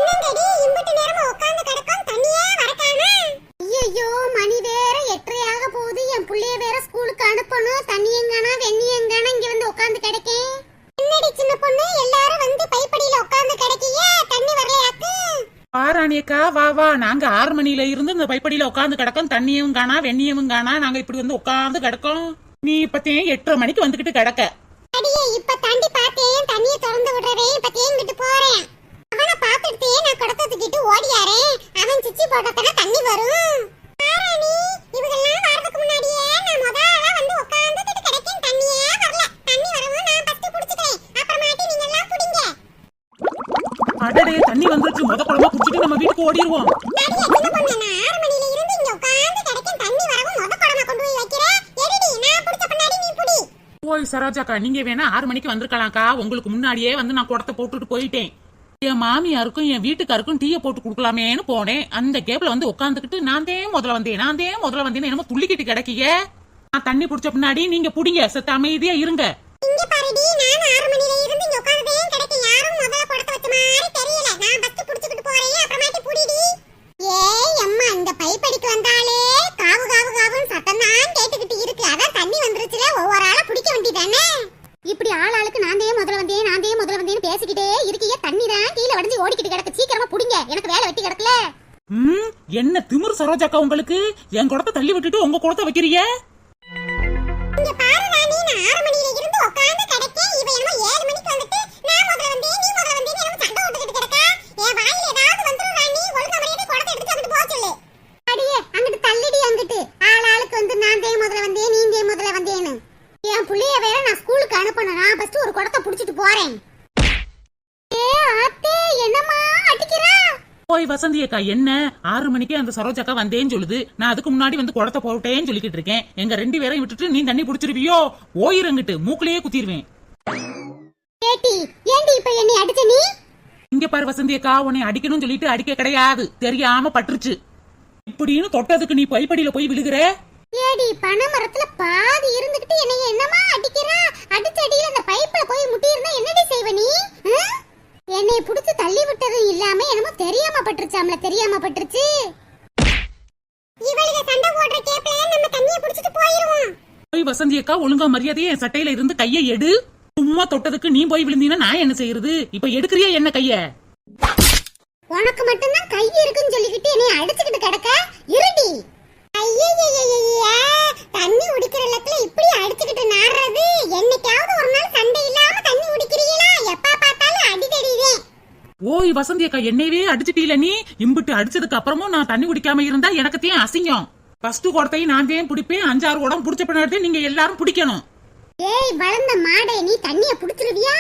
என்னங்கடி இம்புட்டு நேரமா உட்கார்ந்து கிடக்கும் தண்ணியே வரக்கானா? ஐயோ மணி வேற 8:30 போகுது. என் புள்ளைய வேற ஸ்கூலுக்கு அனுப்பணும். தண்ணி எங்கனா வெண்ணி எங்கனா இங்க வந்து உட்கார்ந்து கிடக்கேன். என்னடி சின்ன பொண்ணு எல்லாரும் வந்து பைப்படியில உட்கார்ந்து கிடக்கியே, தண்ணி வரலையாக்கு? பாராணியக்கா வா வா, நாங்க 6 மணில இருந்து இந்த பைப்படியில உட்கார்ந்து கிடக்கோம். தண்ணியும் காணா வெண்ணியும் காணா, நாங்க இப்படி வந்து உட்கார்ந்து கிடக்கோம். நீ இப்பத்தே 8:30 மணிக்கு வந்துகிட்டு கிடக்க. அடியே இப்ப தாண்டி பார்த்தேன், தண்ணியை திறந்து விடுறவே இப்ப தேங்கிட்டு போறேன். அவனை பார்த்துட்டே நான் கடத்தத்துக்கிட்டு ஓடியாரேன். அவன் சிச்சி போட்டத்தன தண்ணி வரும். பாராணி இவங்கெல்லாம் வரதுக்கு முன்னாடியே நான் முதல்ல வந்து உட்கார்ந்துட்டு கிடக்கேன். தண்ணியே வரல. தண்ணி வரவும் நான் ஃபர்ஸ்ட் புடிச்சுக்கிறேன். அப்புறமாட்டி நீங்க எல்லாம் புடிங்க. அடடே தண்ணி வந்துருச்சு. முத குடமா புடிச்சிட்டு நம்ம வீட்டுக்கு ஓடிடுவோம். அடியே சின்ன பொண்ணு, நான் 6 மணில இருந்து இங்க உட்கார்ந்து கிடக்கேன். தண்ணி வரவும் முத குடமா கொண்டு போய் வைக்கிறேன். எடிடி நான் புடிச்ச பின்னாடி நீ புடி. ஓய் சரோஜாக்கா, நீங்க வேணா 6 மணிக்கு வந்திருக்கலாம்க்கா. உங்களுக்கு முன்னாடியே வந்து நான் குடத்தை போட்டுட்டு போயிட்டேன். என் மாமியாருக்கும் என் வீட்டுக்காருக்கும் டீயை போட்டு குடுக்கலாமேன்னு போனேன். அந்த கேப்ல வந்து உட்காந்துக்கிட்டு நான் தான் முதல்ல வந்தேன் என்னமோ துள்ளிக்கிட்டு கிடக்கீங்க. நான் தண்ணி புடிச்ச பின்னாடி நீங்க புடிங்க. செத்த அமைதியா இருங்க. இங்க பாருடி, நான் 6 மணில இருந்து இங்க உட்கார்ந்தே கிடக்கேன். யாரும் முதல்ல குடத்தை வச்ச மாதிரி தெரியல. நான் ஃபர்ஸ்ட் புடிச்சிட்டு போறேன். அப்புறமாட்டி புடிடி. ஏய் அம்மா, இந்த பைப்படிக்கு வந்தாலே காவு காவு காவுன்னு சத்தம் தான் கேட்டுக்கிட்டு இருக்கு. அதான் தண்ணி வந்துருச்சுல, ஒவ்வொரு ஆளா பிடிக்க வேண்டியதானே. இப்படி ஆளாளுக்கு நானே முதல்ல வந்தேன்னு பேசிக்கிட்டே இருக்கீங்க. தண்ணி தான் கீழே வடிஞ்சு ஓடிக்கிட்டு கிடக்கு. சீக்கிரமா புடிங்க, எனக்கு வேலை வெட்டி கிடக்கல. என்ன திமிரு சரோஜாக்கா உங்களுக்கு? என் குடத்தை தள்ளி விட்டுட்டு உங்க குடத்தை வைக்கிறீங்க. இங்க பாரு ராணி, நான் 6 மணில இருந்து உட்கார்ந்து கிடக்கேன். இவ என்னமோ 7 மணிக்கு வந்துட்டு நான் முதல்ல வந்தேன் நீ முதல்ல வந்தேன்னு என்னமோ சண்டை போட்டுக்கிட்டு கிடக்கா. என் வாயில ஏதாவது வந்துரும் ராணி. ஒழுங்கா மரியாதை குடத்தை எடுத்து அங்கிட்டு போக சொல்லு. அடியே அங்கிட்டு தள்ளிடி. அங்கிட்டு ஆளாளுக்கு வந்து நான் தே முதல்ல வந்தேன் நீ தே முதல்ல வந்தேன்னு. என் புள்ளைய வேற நான் ஸ்கூலுக்கு அனுப்பணும். நான் ஃபர்ஸ்ட் ஒரு குடத்தை புடிச்சிட்டு போறேன். ஏ ஆத்தே, என்னம்மா அடிக்கிறா? ஓய் வசந்தி அக்கா, என்ன 6 மணிக்கு அந்த சரோஜாக்கா வந்தேன்னு சொல்லுது. நான் அதுக்கு முன்னாடி வந்து குடத்தை போட்டேன்னு சொல்லிக்கிட்டு இருக்கேன். எங்க 2 பேரையும் விட்டுட்டு நீ தண்ணி புடிச்சிருவியோ? ஓயிரங்கிட்டு மூக்குலயே குத்திடுவேன். ஏடி ஏண்டி இப்ப என்னை அடிச்ச நீ? இங்க பாரு வசந்தி அக்கா, உன்னை அடிக்கணும்னு சொல்லிட்டு அடிக்க கிடையாது, தெரியாம பட்டுருச்சு. இப்படின்னு தொட்டதுக்கு நீ பைப்படியில போய் விழுகிற. ஏடி பனைமரத்துல பாதி இருந்துகிட்டு என்னை என்னமா அடிக்கிறா? அடிச்சடியில அந்த பைப்ல போய் முட்டியிருந்தா என்னடி செய்வ நீ? என்னை புடிச்சு தள்ளி விட்டது இல்லாம என்னமோ தெரியாம பட்டுருச்சு. இவளுக்கு சண்டை போடுற கேப்ல நம்ம தண்ணியை புடிச்சிட்டு போயிடுவோம். போய் வசந்தி அக்கா, ஒழுங்கா மரியாதையா என் சட்டையில இருந்து கையை எடு. சும்மா தொட்டதுக்கு நீ போய் விழுந்தீங்கன்னா நான் என்ன செய்யறது? இப்ப எடுக்கிறியா என்ன கைய? உனக்கு மட்டும்தான் கை இருக்குன்னு சொல்லிக்கிட்டு என்னை அடிச்சுக்கிட்டு கிடக்க இருடி. தண்ணி உடிக்கிற இடத்துல இப்படி அடிச்சுக்கிட்டு நாடுறது. என்னைக்காவது ஒரு நாள் சண்டை இல்லாம தண்ணி உடிக்கிறீங்களா? எப்ப பார்த்தாலும் அடிதடிதே. ஓய் வசந்தி அக்கா, என்னையவே அடிச்சுட்டீல நீ. இம்புட்டு அடிச்சதுக்கு அப்புறமும் நான் தண்ணி குடிக்காம இருந்தா எனக்குத்தான் அசிங்கம். ஃபர்ஸ்ட் குடத்தையும் நான் தான் பிடிப்பேன். 5-6 குடம் புடிச்ச பின்னாடி நீங்க எல்லாரும் பிடிக்கணும். ஏய் வளர்ந்த மாடே, நீ தண்ணிய புடிச்சிருவியா?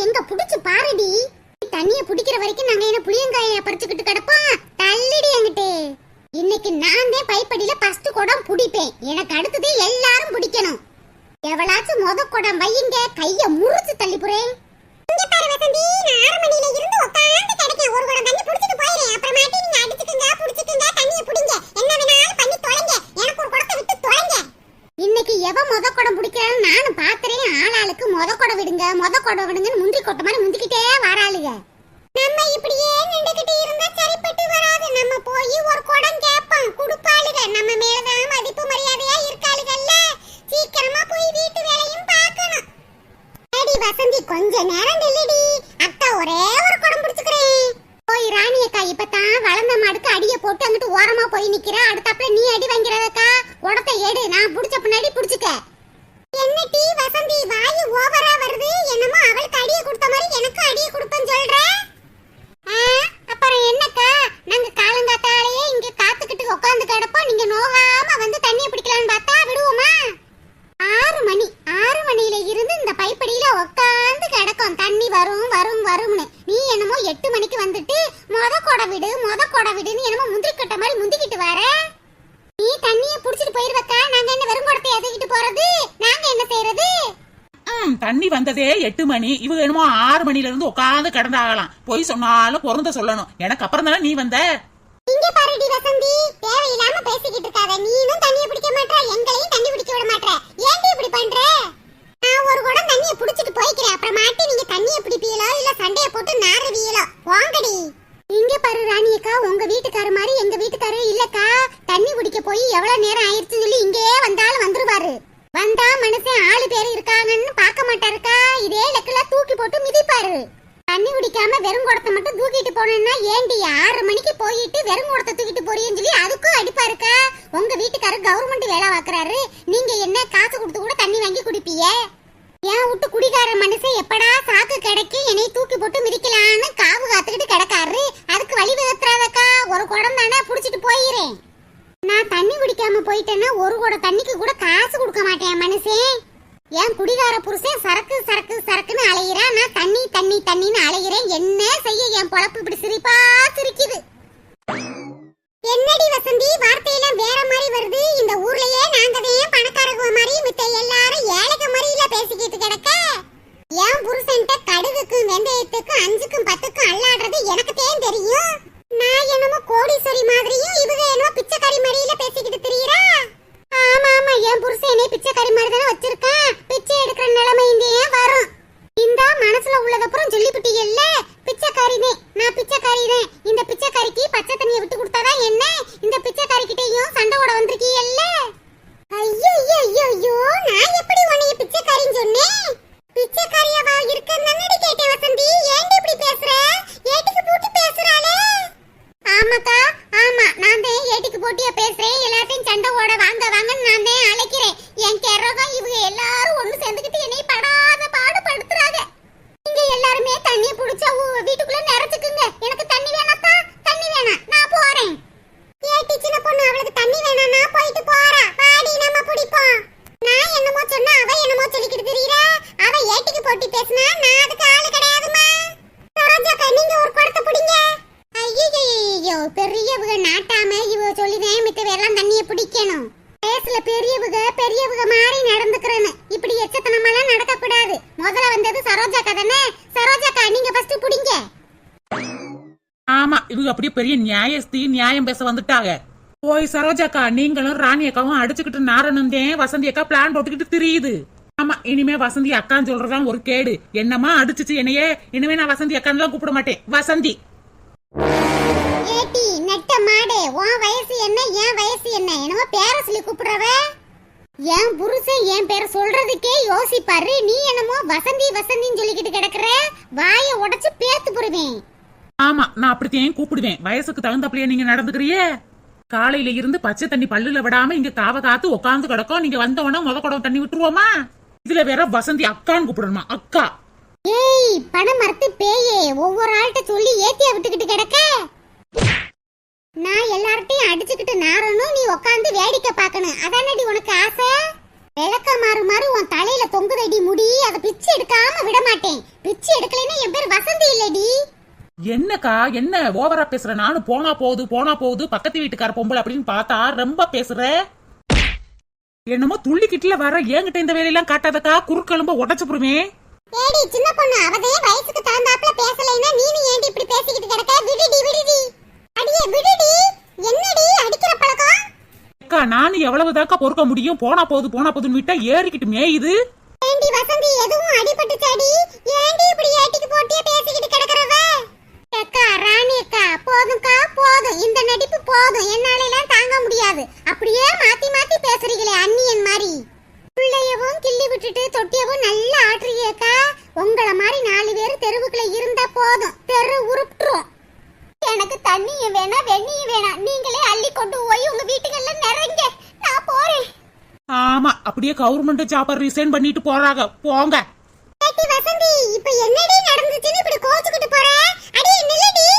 எங்க புடிச்சு பாருடி. தண்ணிய புடிக்கிற வரைக்கும் நாங்க என்ன புளியங்காய பறிச்சுக்கிட்டு கிடப்போம்? தள்ளிடி என்கிட்ட. இன்னைக்கு நான் தான் பைப்படியில ஃபர்ஸ்ட் குடம் புடிப்பேன். எனக்கு அடுத்தது எல்லாரும் பிடிக்கணும். எவளாச்சும் முத குடம் வையுங்க, கைய முறிச்சு தள்ளி போறேன். இங்க பாரு வசந்தி, நான் 6 மணில இருந்து உட்கார்ந்து கிடக்கேன். ஒரு குடம் தண்ணி புடிச்சிட்டு போயிரேன். அப்புறமாட்டி நீங்க அடிச்சுக்குங்க புடிச்சுக்குங்க தண்ணிய புடிங்க. என்ன வேணாலும் பண்ணி தொலைங்க. எனக்கு ஒரு குடத்தை விட்டு தொலைங்க. இன்னைக்கு எவ முத குடம் பிடிக்கிறான்னு நானும் பாக்குறேன். ஆளாளுக்கு முத குடம் விடுங்கன்னு முந்திரி கொட்ட மாதிரி முந்திக்கிட்டே வராளுங்க. நம்ம இப்படியே நின்றுகிட்டு இருந்தா சரிப்பட்டு வராது. நம்ம போய் ஒரு குடம் கேப்போம், குடுப்பாளுக. நம்ம மேலதான் மதிப்பு மரியாதையா இருக்காளுகல்ல. சீக்கிரமா போய் வீட்டு வேலையும் பார்க்கணும். அடி வசந்தி, கொஞ்ச நேரம் நில்லுடி. அக்கா ஒரே ஒரு குடம் பிடிச்சுக்கிறேன். போய் ராணி அக்கா, இப்பதான் வளர்ந்த மாடுக்கு அடிய போட்டு அங்கிட்டு ஓரமா போய் நிக்கிற. அடுத்தாப்புல நீ அடி வாங்கிறதக்கா. குடத்தை எடு, நான் புடிச்ச பின்னாடி புடிச்சுக்க. என்ன டீ வசந்தி, வாயு ஓவரா வருது. என்னமோ அவளுக்கு அடிய கொடுத்த மாதிரி எனக்கு அடிய கொடுப்பேன்னு சொல்ற. அப்புறம் என்னக்கா, நாங்க காலங்காத்தாலேயே இங்க காத்துக்கிட்டு உட்கார்ந்து கிடப்போம். நீங்க நோகாம வந்து தண்ணியை பிடிக்கலான்னு பார்த்தா விடுவோமா? 6 மணில இருந்து இந்த பைப்படியில உட்கார்ந்து கிடக்கும். தண்ணி வரும்னு. நீ என்னமோ 8 மணிக்கு வந்துட்டு முத கொடை விடுன்னு என்னமோ முந்திரி கட்ட மாதிரி முந்திக்கிட்டு வர. நீ தண்ணியை புடிச்சிட்டு போயிருவக்கா. நாங்க என்ன வெறும் குடத்தை எதுக்கிட்டு போறது? நாங்க என்ன செய்யறது? தண்ணி வந்ததே 8 மணி. இவங்க என்னமோ 6 மணில இருந்து உட்கார்ந்து கிடந்தாகலாம். போய் சொன்னாலும் பொருந்த சொல்லணும். எனக்கு அப்புறம் தானே நீ வந்த. இங்க பாருடி வசந்தி, தேவையில்லாம பேசிக்கிட்டு இருக்காத. நீனும் தண்ணியை பிடிக்க மாட்டற, எங்களையும் தண்ணி பிடிக்க விட மாட்டற. ஏன்டி இப்படி பண்ற? நான் ஒரு குடம் தண்ணியை புடிச்சிட்டு போய்க்கிறேன். அப்புறம் மாட்டி நீங்க தண்ணியை பிடிப்பீங்களோ இல்ல சண்டையை போட்டு நாறுவீங்களோ இல்ல வாங்கடி. இங்க பாரு ராணியக்கா, உங்க வீட்டுக்கார மாதிரி எங்க வீட்டுக்காரே இல்லக்கா. தண்ணி குடிக்க போய் எவ்வளவு நேரம் ஆயிடுச்சு சொல்லி இங்கேயே வந்தாலும் வந்துருவாரு. வந்தா மனுஷன் ஆளு பேரு இருக்காங்கன்னு பார்க்க மாட்டாருக்கா. இதே லெக்கல தூக்கி போட்டு மிதிப்பாரு. தண்ணி குடிக்காம வெறும் குடத்தை மட்டும் தூக்கிட்டு போனேன்னா ஏண்டி 6 மணிக்கு போயிட்டு வெறும் குடத்தை தூக்கிட்டு போறீன்னு சொல்லி அதுக்கும் அடிப்பாருக்கா. உங்க வீட்டுக்காரர் கவர்மெண்ட் வேலை பார்க்கறாரு. நீங்க என்ன காசு கொடுத்து கூட தண்ணி வாங்கி குடிப்பீங்க? ஏன் விட்டு குடிக்கார மனுஷன் எப்படா சாக்கு கிடைக்கு என்னை தூக்கி போட்டு மிதிக்கலான்னு காவு காத்துக்கிட்டு கிடக்காரு. அதுக்கு வழி விகத்துறாதக்கா. ஒரு குடம் தானே புடிச்சிட்டு போயிறேன். நான் தண்ணி குடிக்காம போயிட்டேன்னா ஒரு குடம் தண்ணிக்கு கூட காசு கொடுக்க மாட்டேன் மனுஷன். ஏன் குடிகார புருஷன் சரக்கு சரக்கு சரக்குன்னு அலையிறா, நான் தண்ணி தண்ணி தண்ணின்னு அலையிறேன். என்ன செய்ய என் பொழப்பு இப்படி சிரிப்பா சிரிக்குது. என்னடி வசந்தி வார்த்தையெல்லாம் வேற மாதிரி வருது. இந்த ஊர்லயே நாங்க தான் பணக்காரங்க மாதிரி மித்த எல்லாரும் ஏழைக மாதிரில பேசிக்கிட்டு கிடக்க. என் புருஷன்ட்ட கடுகுக்கும் வெந்தயத்துக்கும் 5க்கும் 10க்கும் அல்லாடுறது எனக்கு தான் தெரியும். நான் என்னமோ கோடீஸ்வரி மாதிரியும் இவங்க என்னமோ பிச்சைக்காரி மாதிரில பேசிக்கிட்டு திரியறா. ஆமா ஆமா, என் புருஷன் என்னை பிச்சைக்காரி மாதிரி தானே வச்சிருக்கான். பிச்சை எடுக்கிற நிலைமை இங்கே வரும். இந்த மனசுல உள்ளதப்புறம் சொல்லிவிட்டீங்கல்ல, பிச்சைக்காரினே நான் பிச்சைக்காரினேன். இந்த பிச்சைக்காரிக்கு பச்சை தண்ணியை விட்டு கொடுத்தாதான் என்ன? இந்த பிச்சைக்காரிக்கிட்டையும் சண்டை ஓட வந்திருக்கீங்கல்ல. ஐயோ ஐயோ ஐயோ ஐயோ, நான் எப்படி உன்னைய பிச்சைக்காரின்னு சொன்னேன்? பிச்சைக்காரியாவா இருக்கன்னு கேட்டேன் வசந்தி. ஏன்டி இப்படி பேசுற? ஏட்டிக்கு போட்டு பேசுறாளே. ஆமாக்கா ஆமா, நான் தான் ஏட்டிக்கு போட்டியா பேசுறேன். எல்லாத்தையும் சண்டை ஓட வாங்க வாங்கன்னு நான் தான் அழைக்கிறேன். என் கெரகம் இவங்க எல்லாரும் ஒண்ணு சேர்ந்துக்கிட்டு என்னை படாத பாடு படுத்துறாங்க. நீங்க எல்லாருமே தண்ணியை புடிச்சா வீட்டுக்குள்ள நிறைச்சுக்குங்க. எனக்கு தண்ணி வேணாத்தா, தண்ணி வேணாம், நான் போறேன். ஏட்டி சின்ன பொண்ணு, அவளுக்கு தண்ணி வேணாம், நான் போயிட்டு போறேன். வாடி நம்ம குடிப்போம். நான் என்னமோ சொன்னா அவ என்னமோ சொல்லிக்கிட்டு தெரியல. அவ ஏட்டிக்கு போட்டி பேசினா நான் அதுக்கு ஆளு கிடையாதுமா. சரோஜாக்கா, நீங்க ஒரு குடத்தை பிடிங்க. ஐயோ, பெரியவங்க நாட்டாம இவ சொல்லிதான் மித்த வேறெல்லாம் தண்ணியை பிடிக்கணும். பேசல பெரியவங்க மாதிரி நடந்துக்கிறேன்னு. இப்படி எச்சத்தனமெல்லாம் நடக்க கூடாது. முதல்ல வந்தது சரோஜாக்கா தானே. சரோஜாக்கா, நீங்க ஃபர்ஸ்ட் பிடிங்க. ஆமா, இவங்க அப்படியே பெரிய நியாயம் பேச வந்துட்டாங்க. போய் சரோஜாக்கா, நீங்களும் ராணி அக்காவும் அடிச்சுக்கிட்டு நாரணுந்தேன். வசந்தி அக்கா பிளான் போட்டுக்கிட்டு தெரியுது. ஆமா, இனிமே வசந்தி அக்கான்னு சொல்றதான் ஒரு கேடு. என்னமா அடிச்சுச்சு என்னையே. இனிமே நான் வசந்தி அக்கான்னு கூப்பிட மாட்டேன். வசந்தி. ஏட்டி நெட்ட மாடே, உன் வயசு என்ன என் வயசு என்ன? என்னமோ பேரை சொல்லி கூப்பிடுறவ. என் புருஷன் என் பேரை சொல்றதுக்கே யோசிப்பாரு. நீ என்னமோ வசந்தி வசந்தின்னு சொல்லிக்கிட்டு கிடக்குற. வாயை உடைச்சு பேத்து போடுவேன். ஆமா, நான் அப்படித்தான் கூப்பிடுவேன். வயசுக்கு தகுந்தப்படியே நீங்க நடந்துக்கிறியே. காலையில இருந்து பச்சை தண்ணி பல்லுல விடாம இங்க காவ காத்து உட்காந்து கிடக்கும். நீங்க வந்தவன முத குடம் தண்ணி விட்டுருவோமா? இதுல வேற வசந்தி அக்கான்னு கூப்பிடணுமா? அக்கா. ஏய் பணம் மரத்து பேயே, ஒவ்வொரு ஆள்கிட்ட சொல்லி ஏத்தியா விட்டுக்கிட்டு கிடக்க. நான் எல்லார்ட்டையும் அடிச்சுக்கிட்டு நாரணும், நீ உட்காந்து வேடிக்கை பார்க்கணும். அதானடி உனக்கு ஆசை? விளக்க மாறு உன் தலையில தொங்குதடி முடி. அதை பிச்சு எடுக்காம விட மாட்டேன். பிச்சு எடுக்கலைன்னா என் பேர் வசந்தி இல்லடி. என்னக்கா, என்ன ஓவரா பேசுற? நானும் போனா போகுது பக்கத்து வீட்டுக்கார பொம்பளை அப்படின்னு பார்த்தா ரொம்ப பேசுற. என்னமோ துள்ளிக்கிட்டுல வர. என்கிட்ட இந்த வேலையெல்லாம் காட்டாதக்கா, குறுக்கெலும்ப உடைச்சு போடுவேன். ஏடி சின்ன பொண்ணு, அவதே வயசுக்கு தகுந்தாப்புல பேசலைன்னா நீ ஏண்டி இப்படி பேசிக்கிட்டு கிடக்க? விடுடி அடியே விடுடி. என்னடி அடிக்கிற பழக்கம்? அக்கா, நானும் எவ்வளவுதாக்கா பொறுக்க முடியும்? போனா போகுதுன்னு விட்டா ஏறிக்கிட்டு மேயுது. ஏண்டி வசந்தி, எதுவும் அடிபட்டுச்சாடி? ஏண்டி இப்படி ஏட்டிக்கு போட்டியே பேசிக்கிட்டு கிடக்குறவ? அக்கா ராணி அக்கா, போதும்க்கா போதும். இந்த நடிப்பு போதும். என்னால எல்லாம் தாங்க முடியாது. அப்படியே மாத்தி மாத்தி பேசுறீங்களே அண்ணியன் மாதிரி. பிள்ளையவும் கிள்ளி விட்டுட்டு தொட்டியவும் நல்லா ஆட்டுறீங்கக்கா. உங்கள மாதிரி 4 பேர் தெருவுக்குள்ள இருந்தா போதும், தெரு உருப்பிட்டுரும். எனக்கு தண்ணியும் வேணாம் வெண்ணியும் வேணாம். நீங்களே அள்ளி கொண்டு போய் உங்க வீட்டுகள்ல நிறைங்க. நான் போறேன். ஆமா, அப்படியே கவர்மெண்ட் ஜாபர் ரிசைன் பண்ணிட்டு போறாங்க. போங்க. ஏட்டி வசந்தி, இப்போ என்னடி நடந்துச்சுன்னு இப்படி கோச்சுக்கிட்டு போற? அடி நில்லடி.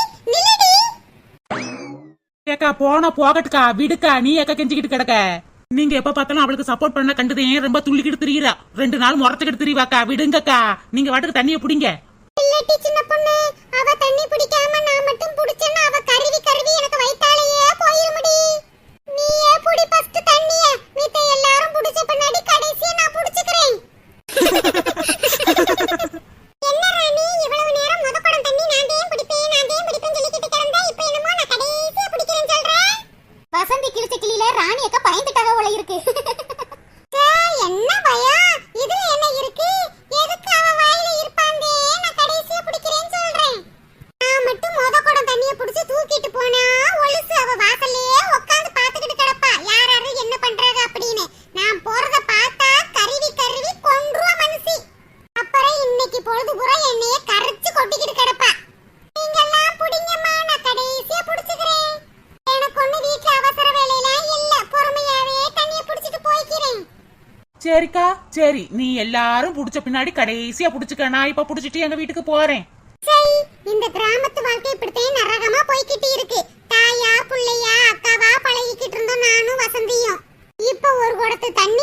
ஏக்கா, போனா போகட்டுக்கா, விடுக்கா. நீ ஏக்கா கெஞ்சிக்கிட்டு கிடக்க. நீங்க எப்ப பார்த்தாலும் அவளுக்கு சப்போர்ட் பண்ண கண்டுதேன். ரொம்ப துள்ளிக்கிட்டு திரியுறா. 2 நாள் முறைச்சுக்கிட்டு திரிவாக்கா. விடுங்கக்கா, நீங்க வாட்டுக்கு தண்ணியை பிடிங்க. இல்லட்டி சின்ன பொண்ணு, அவ தண்ணி பிடிக்காம நான் மட்டும் பிடிச்சேன்னா அவ கருவி எனக்கு வயித்தாலேயே போயிருமடி. நீயே புடி ஃபர்ஸ்ட் தண்ணிய. மித்த எல்லாரும் புடிச்ச பின்னாடி கடைசியா நான் புடிச்சுக்கிறேன். என்ன ராணி, இவ்வளவு நேரம் முத குடம் தண்ணி நான் தான் பிடிப்பேன் சொல்லிக்கிட்டு கிடந்தா இப்போ என்னமோ நான் கடைசியா பிடிக்கிறேன்னு சொல்ற? வசந்தி கிழிச்ச கிளியில ராணி அக்கா பயந்துட்டாக போல இருக்கு. என்ன பயம்? இதுல என்ன இருக்கு? எதுக்கு அவ வாயில இருப்பாந்தே நான் கடைசியா பிடிக்கிறேன்னு சொல்ற? சரிக்கா சரி, நீ எல்லாரும் புடிச்ச பின்னாடி கடைசியா புடிச்சுக்க. நான் இப்ப புடிச்சிட்டு எங்க வீட்டுக்கு போறேன். சரி, இந்த கிராமத்து வாழ்க்கை இப்படித்தே நரகமா போய்கிட்டு இருக்கு. தாயா புள்ளையா அக்காவா பழகிக்கிட்டு இருந்தோம் நானும் வசந்தியும். இப்ப ஒரு குடத்து தண்ணி